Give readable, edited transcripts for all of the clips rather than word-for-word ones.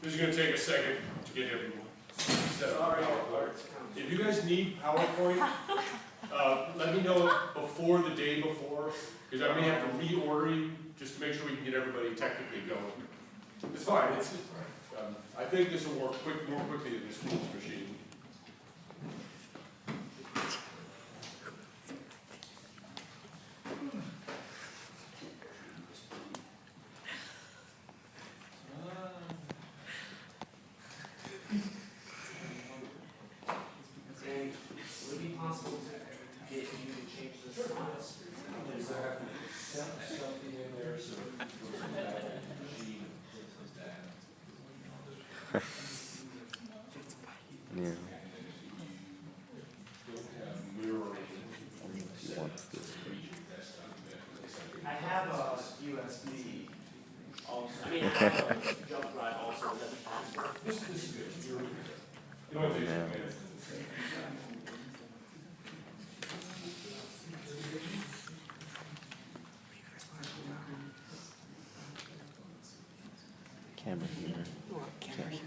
This is going to take a second to get everyone set up with PowerPoint. If you guys need PowerPoint, let me know before the day before, because I may have to reorder you just to make sure we can get everybody technically going. It's fine. I think this will work more quickly than the school's machine. Would it be possible to get you to change the slides? Something in there so Yeah. I have a USB also. I mean, I have a jump drive also. Does that possible? This is good. You know what it is? Camera here. Camera here.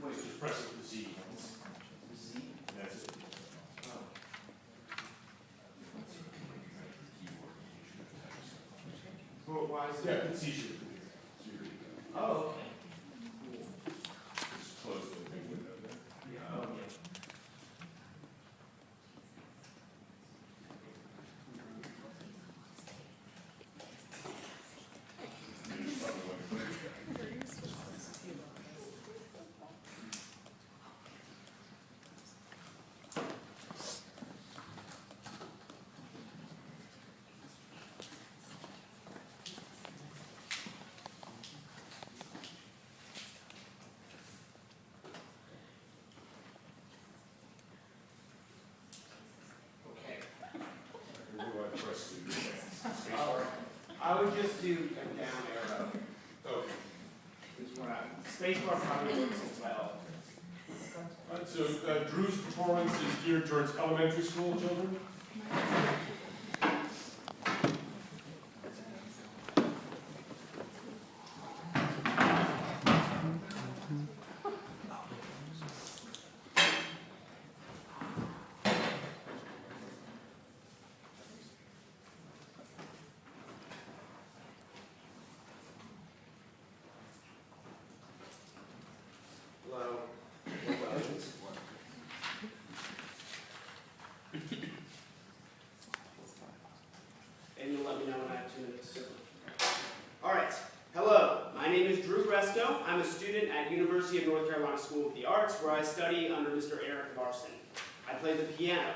Wait, just press it with the Z. Z? That's it. Well, why is Yeah, it? it's easier. Oh, okay. Just close the big window there. Oh, yeah. I would just do a down arrow. Okay. Is what spacebar probably works as well. So Drew's performance is geared towards elementary school children. Hello. And you'll let me know when I have 2 minutes. All right. Hello. My name is Drew Gresko. I'm a student at University of North Carolina School of the Arts, where I study under Mr. Eric Larson. I play the piano.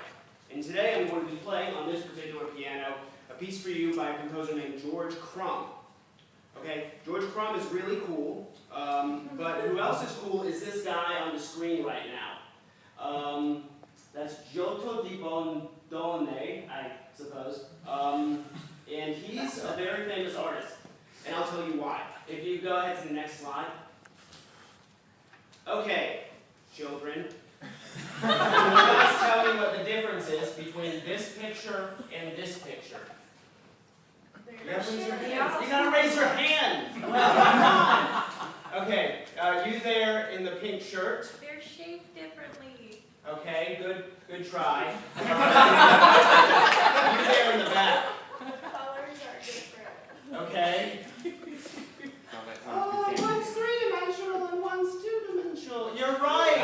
And today I'm going to be playing on this particular piano a piece for you by a composer named George Crumb. Okay, George Crumb is really cool, but who else is cool is this guy on the screen right now. That's Giotto di Bondone, I suppose, and he's a very famous artist, and I'll tell you why. If you go ahead to the next slide. Okay, children, you guys tell me what the difference is between this picture and this picture. You gotta raise your hand. You gotta raise your hand. Come on. Okay, you there in the pink shirt. They're shaped differently. Okay, good try. You there in the back. Colors are different. Okay. Oh, one's 3-dimensional and one's 2-dimensional. You're right.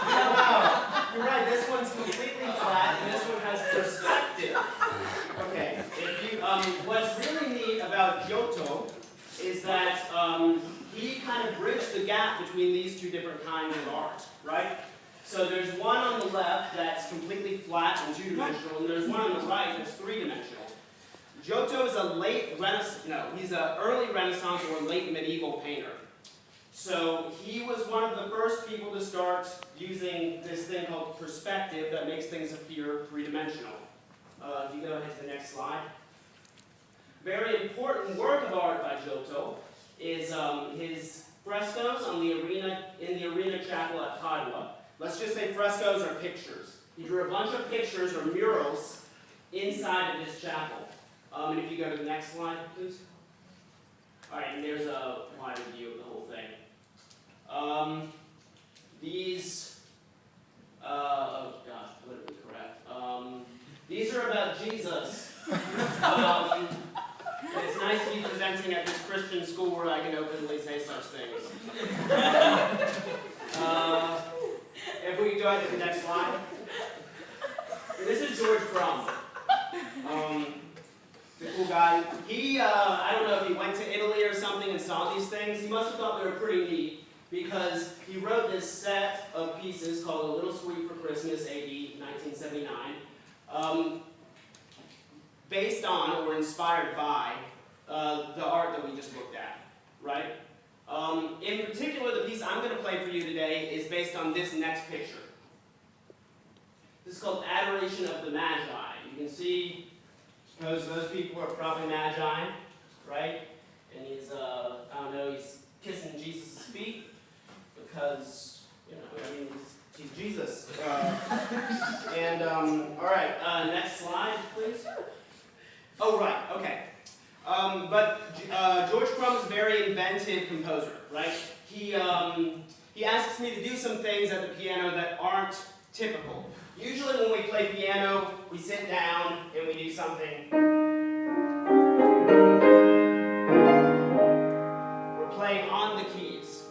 Wow. You're right. This one's completely flat, and this one has perspective. Okay. What's really neat about Giotto is that he kind of bridged the gap between these two different kinds of art, right? So there's one on the left that's completely flat and 2-dimensional, and there's one on the right that's 3-dimensional. Giotto is a late Renaissance, no, he's an early Renaissance or late medieval painter. So he was one of the first people to start using this thing called perspective that makes things appear three-dimensional. If you go ahead to the next slide. Very important work of art by Giotto is his frescoes in the arena chapel at Padua. Let's just say frescoes are pictures. He drew a bunch of pictures or murals inside of this chapel. And if you go to the next slide, please. All right, and there's a wider view of the whole thing. Oh gosh, politically correct. These are about Jesus. It's nice to be presenting at this Christian school where I can openly say such things. If we go ahead to the next slide. This is George Crumb. The cool guy. He, I don't know if he went to Italy or something and saw these things. He must have thought they were pretty neat because he wrote this set of pieces called A Little Sweet for Christmas, AD 1979, based on or inspired by the art that we just looked at, right? In particular, the piece I'm going to play for you today is based on this next picture. This is called Adoration of the Magi. You can see those people are probably Magi, right? And he's, I don't know, he's kissing Jesus' feet because, you know, I mean, he's Jesus. All right, next slide, please. Oh, right, okay. George Crumb is a very inventive composer, right? He asks me to do some things at the piano that aren't typical. Usually when we play piano, we sit down and we do something. We're playing on the keys.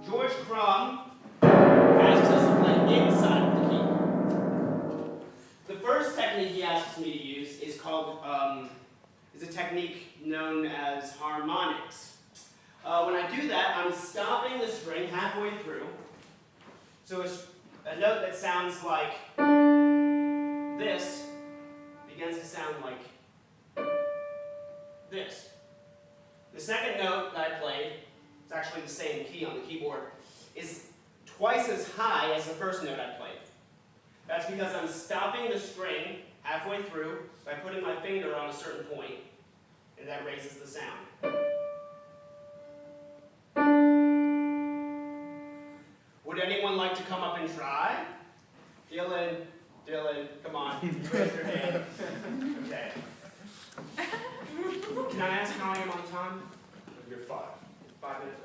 George Crumb asks us to play inside the key. The first technique he asks me to use is called, is a technique known as harmonics. When I do that, I'm stopping the string halfway through. So it's a note that sounds like this begins to sound like this. The second note that I played, it's actually the same key on the keyboard, is twice as high as the first note I played. That's because I'm stopping the string halfway through by putting my finger on a certain point, and that raises the sound. Would anyone like to come up and try? Dylan, come on, raise your hand. Okay. Can I ask how I am on time? You're 5. 5 minutes?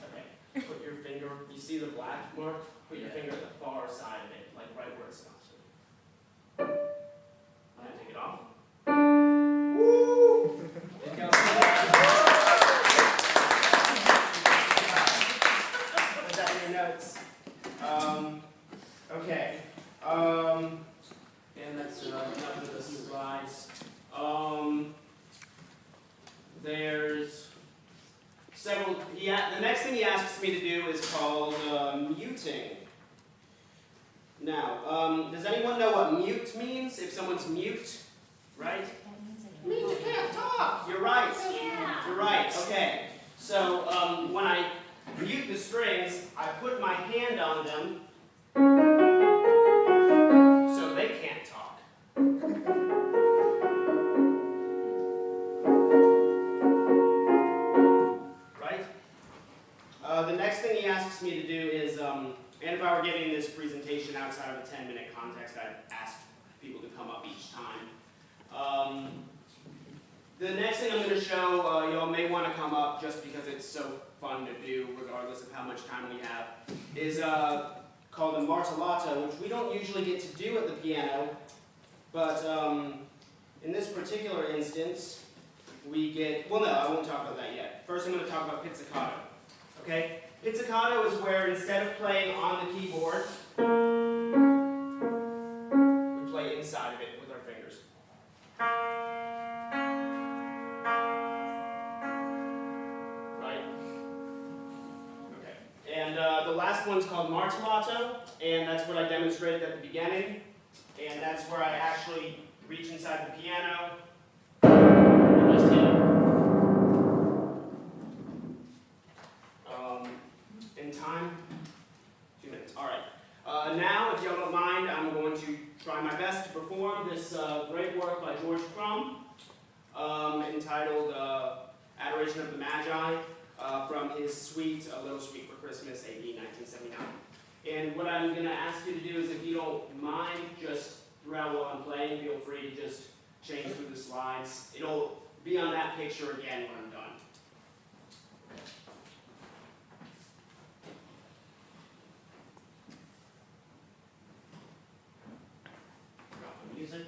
Okay. Put your finger, you see the black mark? Put your finger at the far side of it, like right where it stops. I'm gonna take it off. Woo! There you go. Put that in your notes. Okay. And that's enough of the slides. There's several. The next thing he asks me to do is called muting. Now, does anyone know what mute means? If someone's mute, right? It means you can't talk. You're right. Yeah. You're right. Okay. So when I mute the strings, I put my hand on them so they can't talk. Right? The next thing he asks me to do is, and if I were giving this presentation outside of a 10-minute context, I'd ask people to come up each time. The next thing I'm going to show, y'all may want to come up just because it's so fun to do, regardless of how much time we have, is called a martellato, which we don't usually get to do at the piano, but in this particular instance, we get, well no, I won't talk about that yet. First I'm going to talk about pizzicato. Okay? Pizzicato is where instead of playing on the keyboard, we play inside of it with our fingers. Right? Okay. And the last one's called martellato, and that's what I demonstrated at the beginning. And that's where I actually reach inside the piano and just hit it. In time, 2 minutes. Now, if y'all don't mind, I'm going to try my best to perform this great work by George Crumb, entitled Adoration of the Magi, from his suite, A Little Suite for Christmas, A.D. 1979. And what I'm going to ask you to do is, if you don't mind, just throughout while I'm playing, feel free to just change through the slides. It'll be on that picture again when I'm done. Drop the music.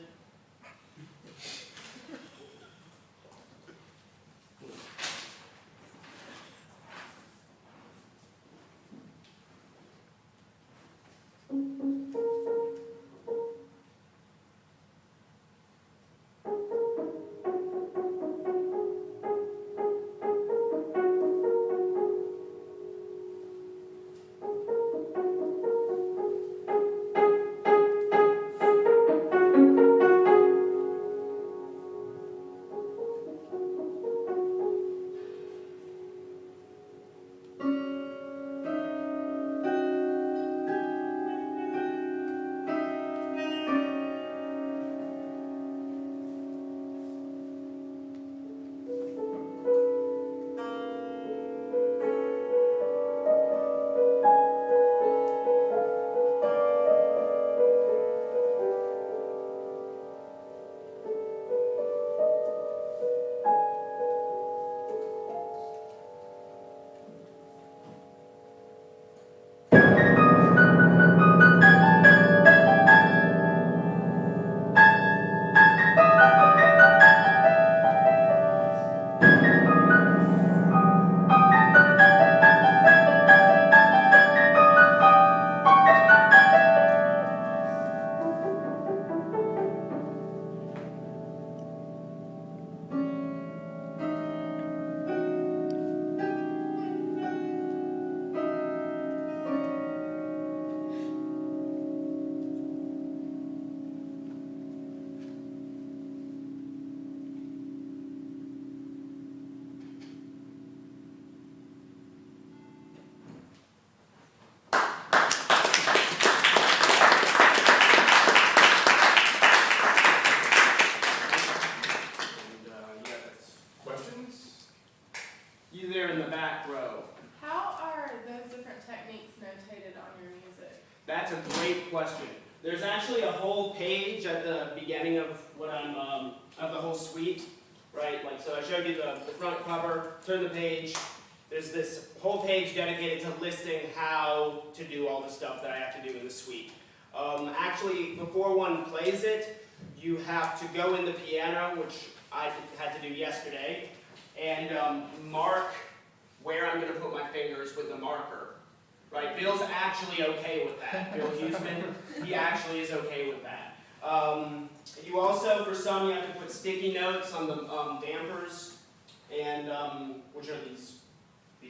You there in the back row. How are those different techniques notated on your music? That's a great question. There's actually a whole page at the beginning of what I'm of the whole suite, right? Like, so I showed you the front cover. Turn the page. There's this whole page dedicated to listing how to do all the stuff that I have to do in the suite. Actually, before one plays it, you have to go in the piano, which I had to do yesterday, and mark where I'm going to put my fingers with the marker. Right? Bill's actually okay with that. Bill Huseman, he actually is okay with that. You also, for some, you have to put sticky notes on the dampers, and which are these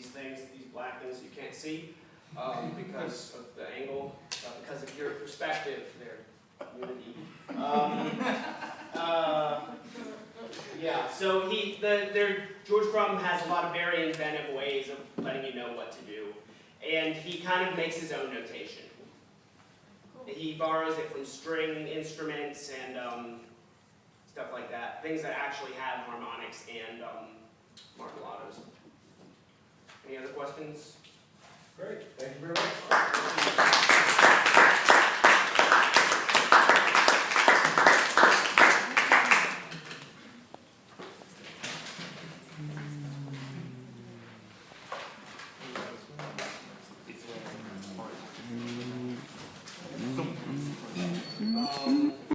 things, these black things you can't see because of the angle, because of your perspective. They're unity. Yeah, so George Crumb has a lot of very inventive ways of letting you know what to do, and he kind of makes his own notation. Cool. He borrows it from string instruments and stuff like that, things that actually have harmonics and martellados. Any other questions?